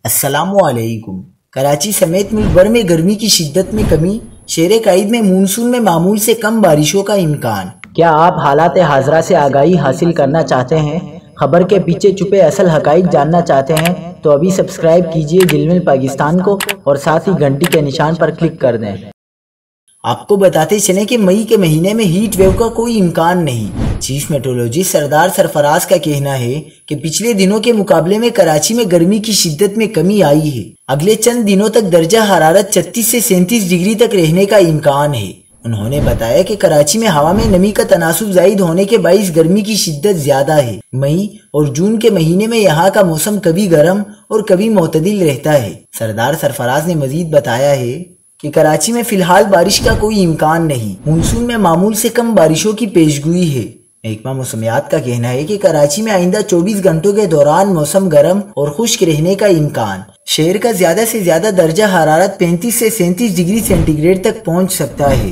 السلام علیکم۔ کراچی سمیت ملک بھر میں گرمی کی شدت میں کمی، شہر قائد میں مونسون میں معمول سے کم بارشوں کا امکان۔ کیا آپ حالات حاضرہ سے آگاہی حاصل کرنا چاہتے ہیں؟ خبر کے پیچھے چھپے اصل حقائق جاننا چاہتے ہیں تو ابھی سبسکرائب کیجئے دل مل پاکستان کو اور ساتھ ہی گھنٹی کے نشان پر کلک کر دیں۔ آپ کو بتاتے چلیں کہ مئی کے مہینے میں ہیٹ ویو کا کوئی امکان نہیں۔ چیف میٹرولوجسٹ سردار سرفراز کا کہنا ہے کہ پچھلے دنوں کے مقابلے میں کراچی میں گرمی کی شدت میں کمی آئی ہے۔ اگلے چند دنوں تک درجہ حرارت 36 سے 37 ڈگری تک رہنے کا امکان ہے۔ انہوں نے بتایا کہ کراچی میں ہوا میں نمی کا تناسب زائد ہونے کے باعث گرمی کی شدت زیادہ ہے۔ مئی اور جون کے مہینے میں یہاں کا موسم کبھی گرم اور کبھی معتدل رہتا ہے۔ سردار سرفراز نے مزید بتایا ہے کہ کراچی میں فی الحال بارش کا کوئی امکان نہیں۔ مونسون میں معمول سے کم بارشوں کی پیشگوئی ہے۔ محکمہ موسمیات کا کہنا ہے کہ کراچی میں آئندہ 24 گھنٹوں کے دوران موسم گرم اور خشک رہنے کا امکان۔ شہر کا زیادہ سے زیادہ درجہ حرارت 35 سے 37 ڈگری سینٹی گریڈ تک پہنچ سکتا ہے۔